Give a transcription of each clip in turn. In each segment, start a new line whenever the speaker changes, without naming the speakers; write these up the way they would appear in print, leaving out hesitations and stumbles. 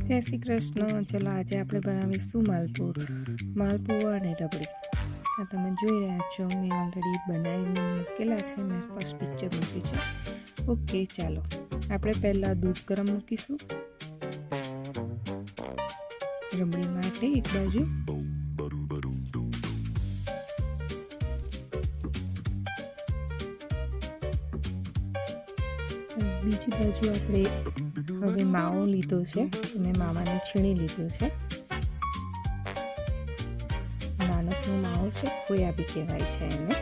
જય શ્રી કૃષ્ણ. ચલો આજે આપણે બનાવીશું માલપુઆ અને રબડી. આ તમે જોઈ રહ્યા છો, મેં ઓલરેડી બનાવીને મૂકેલા છે. મેં ફર્સ્ટ પિક્ચર મૂક્યું છે. ઓકે, ચાલો આપણે પહેલાં દૂધ ગરમ મૂકીશું. રબડી માટે એક બાજુ બીજી બાજુ આપણે હવે માવો લીધો છે. મેં માવાને છીણી લીધો છે. નાનકનો માવો છે, ખોયા બી કહેવાય છે એને.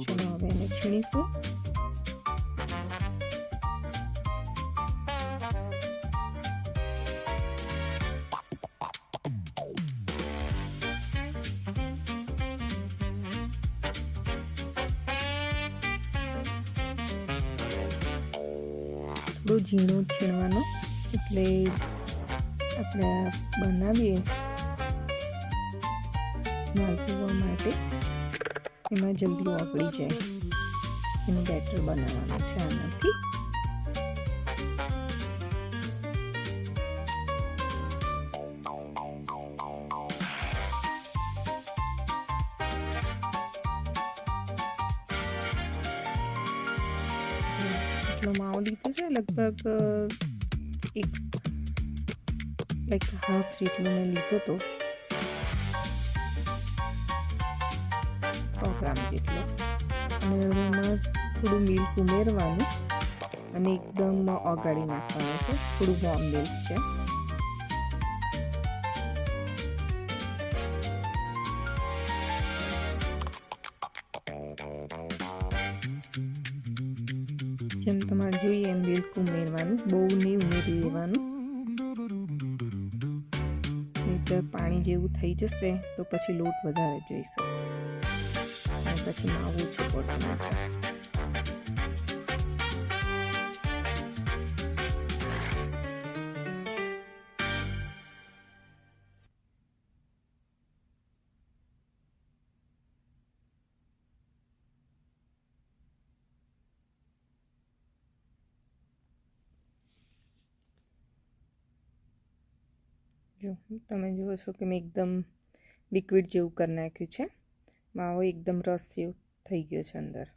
ચલો હવે એને છીણીશું. થોડો ઝીણો છીણવાનો, એટલે આપણે બનાવીએ માલપુઆ માટે એમાં જલ્દી ઓગળી જાય. એનું બેટર બનાવવાનું છે આનાથી. માવો લીધો છે, લગભગ હાફ જેટલો મેં લીધો હતો, 100 ગ્રામ જેટલો. અને એમાં થોડું મિલ્ક ઉમેરવાનું અને એકદમ ઓગાળી નાખવાનું છે. થોડું વોર્મ મિલ્ક છે. જેમ તમારે જોઈએ એમ મિલ્ક ઉમેરવાનું, બહુ નહીં ઉમેરી દેવાનું, નહીંતર પાણી જેવું થઈ જશે તો પછી લોટ વધારે જોઈશે અને પછી માવો ઓછો પડશે. જો તમે જુઓ છો કે મેં એકદમ લિક્વિડ જેવું કરી નાખ્યું છે. માવો એકદમ રસ જેવું થઈ ગયો છે અંદર.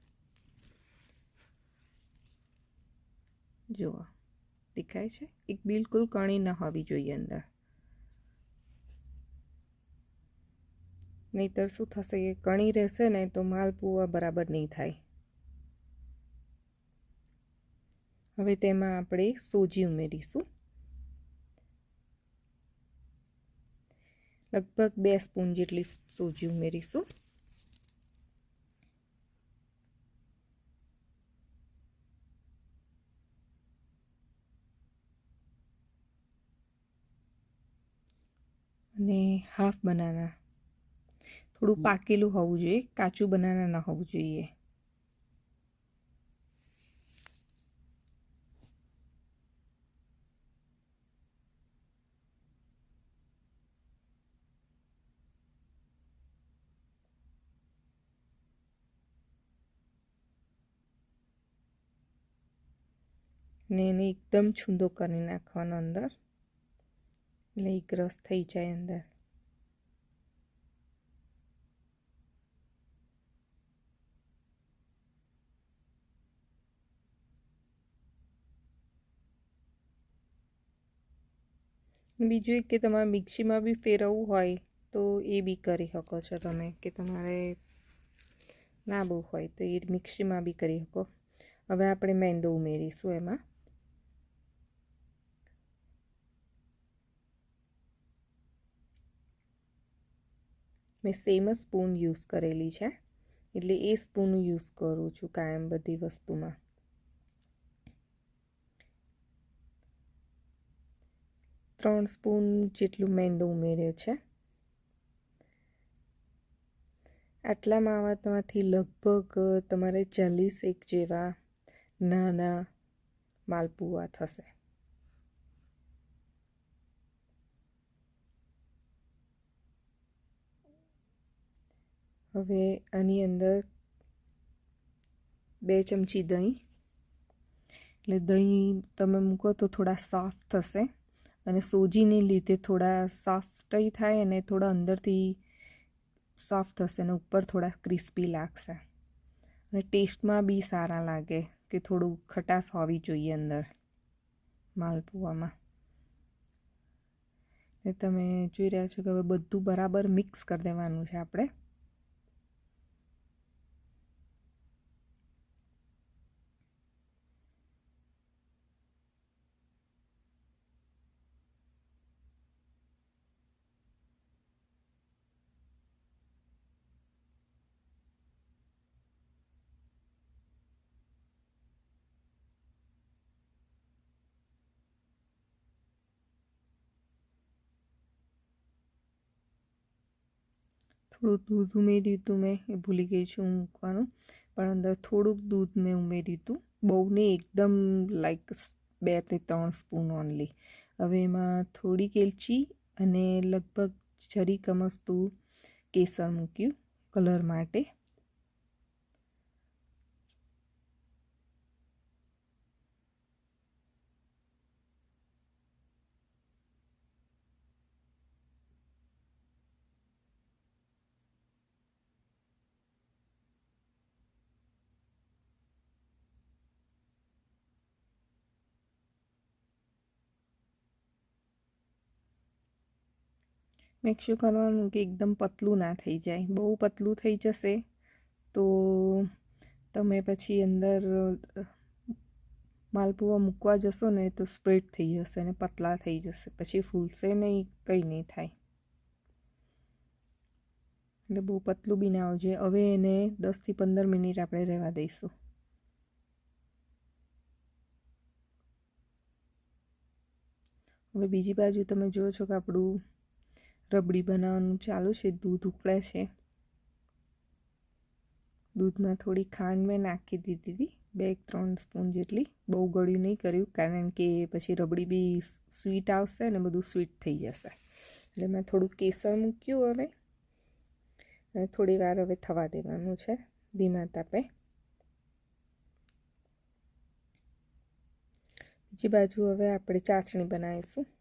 જુઓ દેખાય છે. એક બિલકુલ કણી ન હોવી જોઈએ અંદર, નહીંતર શું થશે કે કણી રહેશે ને તો માલપુઆ બરાબર નહીં થાય. હવે તેમાં આપણે સોજી ઉમેરીશું. લગભગ 2 સ્પૂન જેટલી સોજી ઉમેરીશું. અને હાફ બનાના, થોડું પાકેલું હોવું જોઈએ, કાચું બનાના ન હોવું જોઈએ. ને એને એકદમ છૂંદો કરી નાખવાનો અંદર, એટલે એક રસ થઈ જાય અંદર. બીજું એક કે તમારે મિક્સીમાં બી ફેરવવું હોય તો એ બી કરી શકો છો તમે, કે તમારે ના બહુ હોય તો એ મિક્સીમાં બી કરી શકો. હવે આપણે મેંદો ઉમેરીશું એમાં. મેં સેમ જ સ્પૂન યુઝ કરેલી છે, એટલે એ સ્પૂન યુઝ કરું છું કાયમ બધી વસ્તુમાં. ત્રણ સ્પૂન જેટલું મેંદો ઉમેર્યો છે. આટલા માવામાંથી લગભગ તમારે 40 જેવા નાના માલપુઆ થશે. હવે આની અંદર 2 ચમચી દહીં, એટલે દહીં તમે મૂકો તો થોડા સોફ્ટ થશે અને સોજીને લીધે થોડા સોફ્ટય થાય અને થોડા અંદરથી સોફ્ટ થશે અને ઉપર થોડા ક્રિસ્પી લાગશે અને ટેસ્ટમાં બી સારા લાગે કે થોડું ખટાશ હોવી જોઈએ અંદર માલપુઆમાં. એ તમે જોઈ રહ્યા છો કે હવે બધું બરાબર મિક્સ કરી દેવાનું છે આપણે. થોડું દૂધ ઉમેર્યું હતું મેં, એ ભૂલી ગઈ છું મૂકવાનું, પણ અંદર થોડુંક દૂધ મેં ઉમેર્યું હતું, બહુ નહીં, એકદમ લાઈક 2 થી 3 સ્પૂન ઓનલી. હવે એમાં થોડીક એલચી અને લગભગ જરીક અમસ્તું કેસર મૂક્યું કલર માટે. મેક શ્યોર કરવાનું કે એકદમ પતલું ના થઈ જાય. બહુ પતલું થઈ જશે તો તમે પછી અંદર માલપુઆ મૂકવા જશો ને તો સ્પ્રેડ થઈ જશે અને પતલા થઈ જશે, પછી ફૂલશે નહીં, કંઈ નહીં થાય. એટલે બહુ પતલું બી ના આવવું જોઈએ. હવે એને 10 થી 15 મિનિટ આપણે રહેવા દઈશું. હવે બીજી બાજુ તમે જુઓ છો કે આપણું રબડી બનાવવાનું ચાલુ છે, દૂધ ઉકળે છે. દૂધમાં થોડી ખાંડ મેં નાખી દીધી હતી, 2-3 સ્પૂન જેટલી. બહુ ગળ્યું નહીં કર્યું કારણ કે પછી રબડી બી સ્વીટ આવશે અને બધું સ્વીટ થઈ જશે. એટલે મેં થોડું કેસર મૂક્યું હવે અને થોડી વાર હવે થવા દેવાનું છે ધીમા તાપે. બીજી બાજુ હવે આપણે ચાસણી બનાવીશું.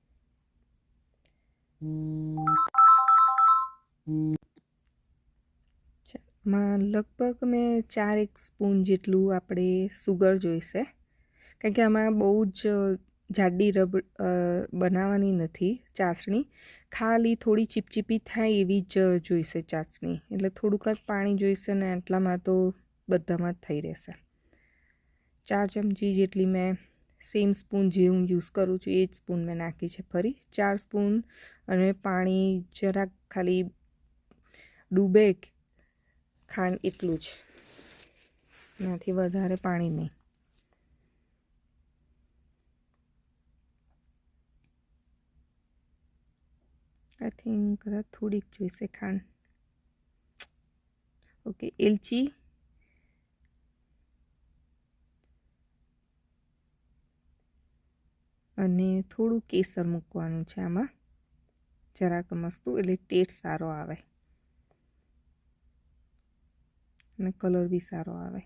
માં લગભગ મેં 4 સ્પૂન જેટલું આપણે સુગર જોઈશે, કારણ કે આમાં બહુ જ જાડી બનાવવાની નથી ચાસણી, ખાલી થોડી ચીપચીપી થાય એવી જ જોઈશે ચાસણી. એટલે થોડુંક જ પાણી જોઈશે ને આટલામાં તો બધામાં જ થઈ રહેશે. 4 ચમચી જેટલી મેં સેમ સ્પૂન જે હું યુઝ કરું છું એ જ સ્પૂન મેં નાખી છે ફરી 4 સ્પૂન, અને પાણી જરાક ખાલી ડૂબે ખાંડ એટલું જ, એનાથી વધારે પાણી નહીં. આઈ થિંક કદાચ થોડીક જોઈશે ખાંડ. ઓકે, એલચી અને થોડું કેસર મૂકવાનું છે આમાં, જરાક મસ્તું, એટલે ટેસ્ટ સારો આવે અને કલર બી સારો આવે.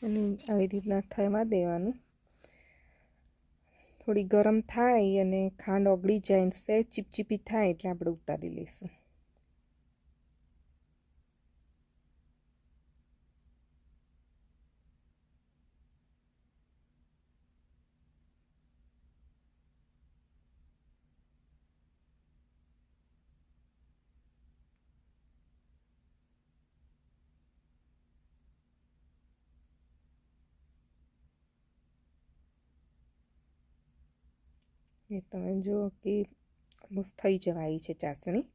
અને આવી રીતના થવા દેવાનું. થોડી ગરમ થાય અને ખાંડ ઓગળી જાય, સહેજ ચીપચીપી થાય એટલે આપણે ઉતારી લઈશું. એ તમે જુઓ કે ઓલમોસ્ટ થઈ જવાય છે ચાસણી.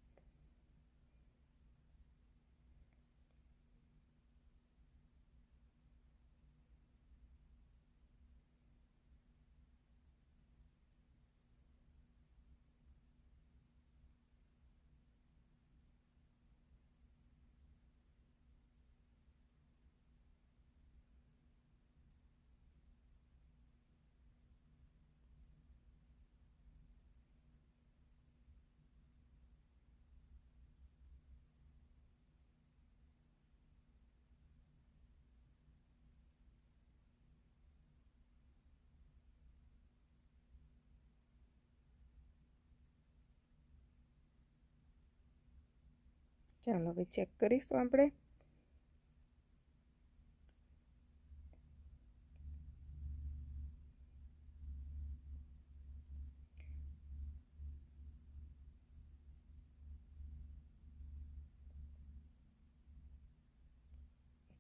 ચાલો હવે ચેક કરીશું આપણે.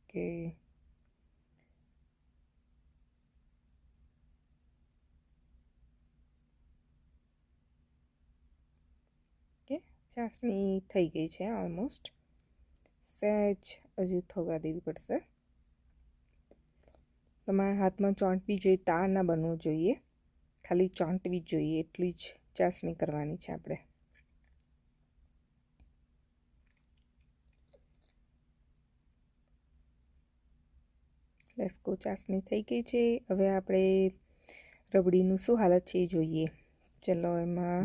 કે ચાસણી થઈ ગઈ છે ઓલમોસ્ટ. સહેજ હજુ થવા દેવી પડશે. તમારા હાથમાં ચોંટવી જોઈએ, તાર ના બનવું જોઈએ, ખાલી ચોંટવી જોઈએ એટલી જ ચાસણી કરવાની છે આપણે. લેસ્કો ચાસણી થઈ ગઈ છે. હવે આપણે રબડીનું શું હાલત છે એ જોઈએ. ચલો એમાં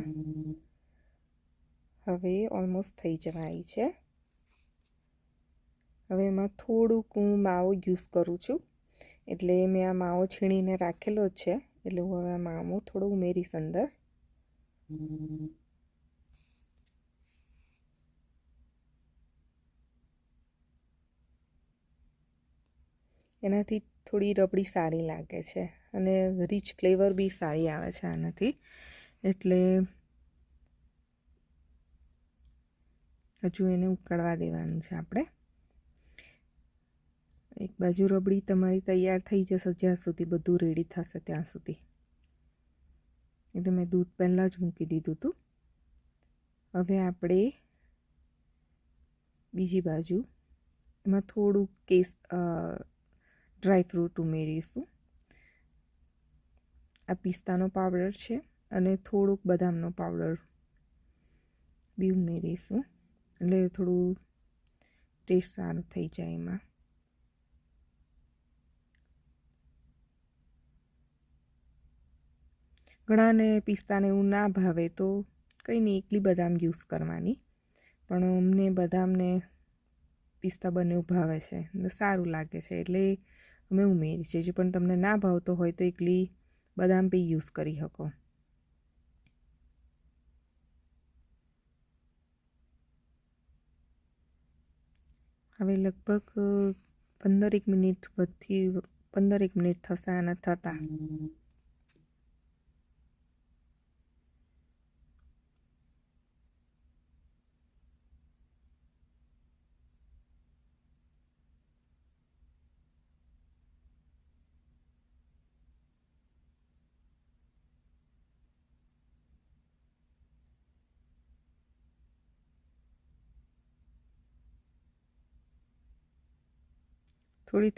હવે ઓલમોસ્ટ થઈ જવા આવી છે. હવે એમાં થોડુંક હું માવો યુઝ કરું છું, એટલે મેં આ માવો છીણીને રાખેલો જ છે, એટલે હું હવે આ માવો થોડો ઉમેરીશ અંદર. એનાથી થોડી રબડી સારી લાગે છે અને રીચ ફ્લેવર બી સારી આવે છે આનાથી. એટલે હજુ એને ઉકળવા દેવાનું છે આપણે. એક બાજુ રબડી તમારી તૈયાર થઈ જશે જ્યાં સુધી બધું રેડી થશે ત્યાં સુધી. એટલે મેં દૂધ પહેલાં જ મૂકી દીધું હતું. હવે આપણે બીજી બાજુ એમાં થોડુંક ડ્રાય ફ્રૂટ ઉમેરીશું. આ પિસ્તાનો પાવડર છે અને થોડુંક બદામનો પાવડર બી ઉમેરીશું, એટલે થોડું ટેસ્ટ સારું થઈ જાય એમાં. ઘણાને પિસ્તાને એવું ના ભાવે તો કંઈ નહીં, એકલી બદામ યુઝ કરવાની. પણ અમને બદામને પિસ્તા બંને ભાવે છે ને સારું લાગે છે, એટલે અમે ઉમેરી છે. જો પણ તમને ના ભાવતો હોય તો એકલી બદામ બી યુઝ કરી શકો. હવે લગભગ 15 મિનિટ થશે આના થતાં.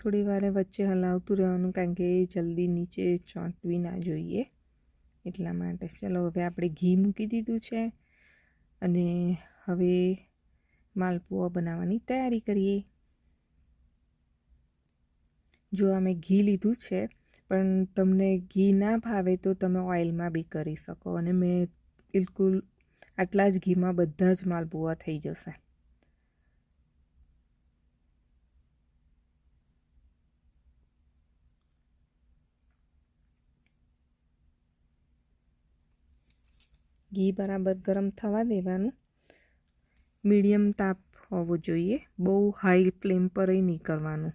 થોડી વારે વચ્ચે હલાવતું રહેવાનું, કારણ કે જલ્દી નીચે ચોંટવી ના જોઈએ એટલા માટે. ચલો હવે આપણે ઘી મૂકી દીધું છે અને હવે માલપુઆ બનાવવાની તૈયારી કરીએ. જો અમે ઘી લીધું છે, પણ તમને ઘી ના ભાવે તો તમે ઓઇલમાં બી કરી શકો, અને મેં બિલકુલ આટલા જ ઘીમાં બધા જ માલપુઆ થઈ જશે. ઘી બરાબર ગરમ થવા દેવાનું. મીડિયમ તાપ હોવો જોઈએ, બહુ હાઈ ફ્લેમ પર નહીં કરવાનું.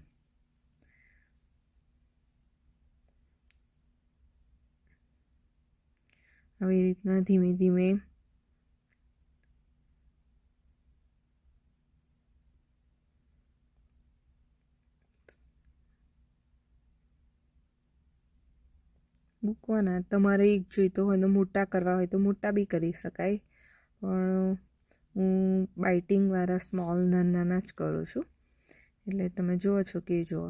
આવી રીતના ધીમે ધીમે મૂકવાના. તમારે એક જોઈતો હોય તો મોટા કરવા હોય તો મોટા બી કરી શકાય, પણ હું બાઇટિંગવાળા સ્મોલ નાના જ કરું છું. એટલે તમે જુઓ છો કે જુઓ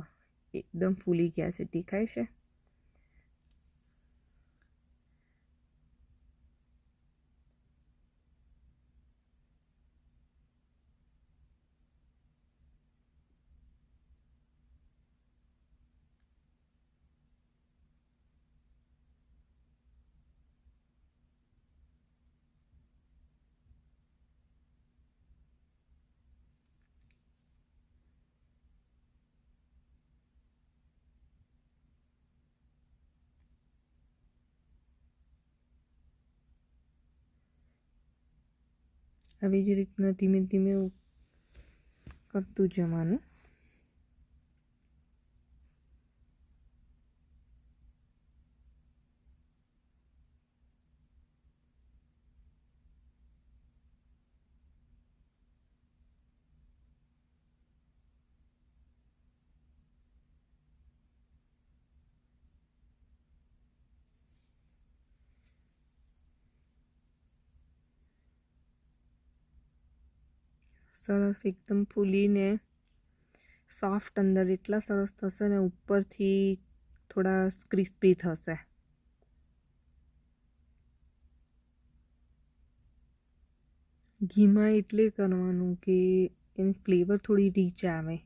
એકદમ ફૂલી ગયા છે, દેખાય છે. આવી જ રીતના ધીમે ધીમે કરતું જવાનું. સરસ એકદમ ફૂલીને સોફ્ટ અંદર એટલા સરસ થશે ને ઉપરથી થોડા ક્રિસ્પી થશે. ઘીમાં એટલે કરવાનું કે એની ફ્લેવર થોડી રીચ આવે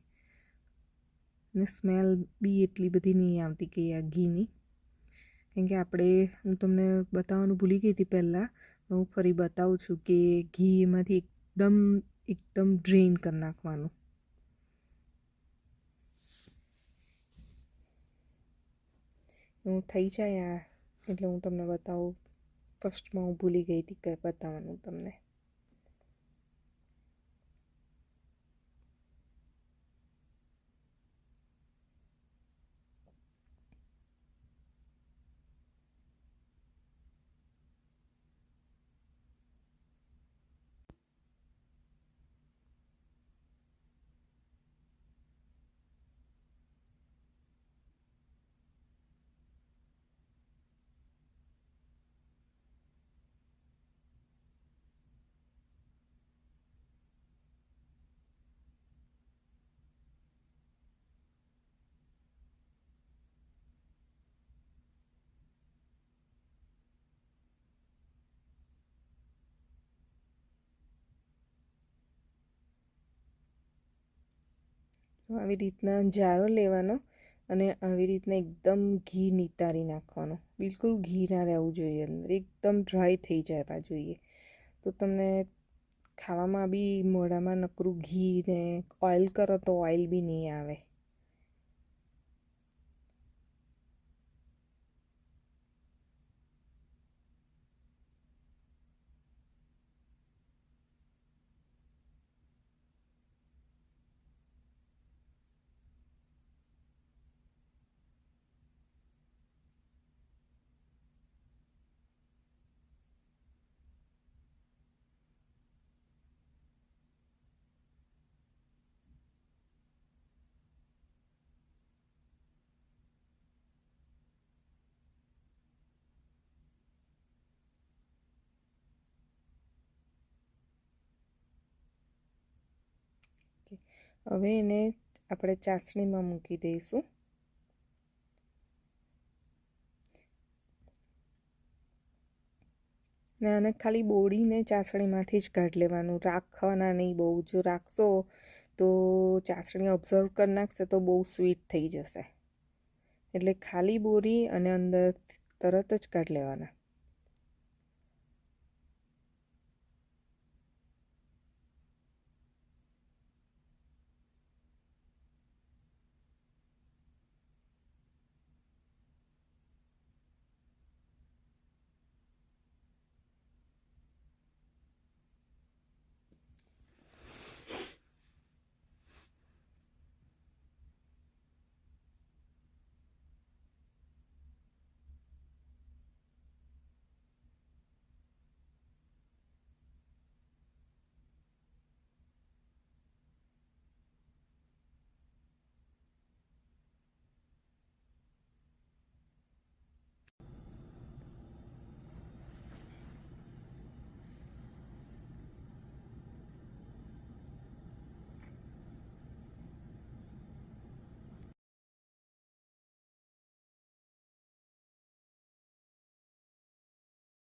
ને સ્મેલ બી એટલી બધી નહીં આવતી કે આ ઘીની. કેમ કે હું તમને બતાવવાનું ભૂલી ગઈ હતી પહેલાં, હું ફરી બતાવું છું કે ઘી એમાંથી એકદમ ડ્રેન કરી નાખવાનું. હું થઈ જાય એટલે હું તમને બતાવું. ફર્સ્ટમાં હું ભૂલી ગઈ હતી કે બતાવવાનું તમને. આવી રીતના જારો લેવાનો અને આવી રીતના એકદમ ઘી નિતારી નાખવાનું. બિલકુલ ઘી ના રહેવું જોઈએ અંદર, એકદમ ડ્રાય થઈ જવા જોઈએ. તો તમને ખાવામાં બી મોઢામાં નકરું ઘી ને ઓઇલ કરો તો ઓઇલ બી નહીં આવે. હવે એને આપણે ચાસણીમાં મૂકી દઈશું. ને આને ખાલી બોળીને ચાસણીમાંથી જ કાઢી લેવાનું, રાખવાના નહીં બહુ. જો રાખશો તો ચાસણી ઓબ્ઝર્વ કરી નાખશે તો બહુ સ્વીટ થઈ જશે. એટલે ખાલી બોરી અને અંદર તરત જ કાઢી લેવાના.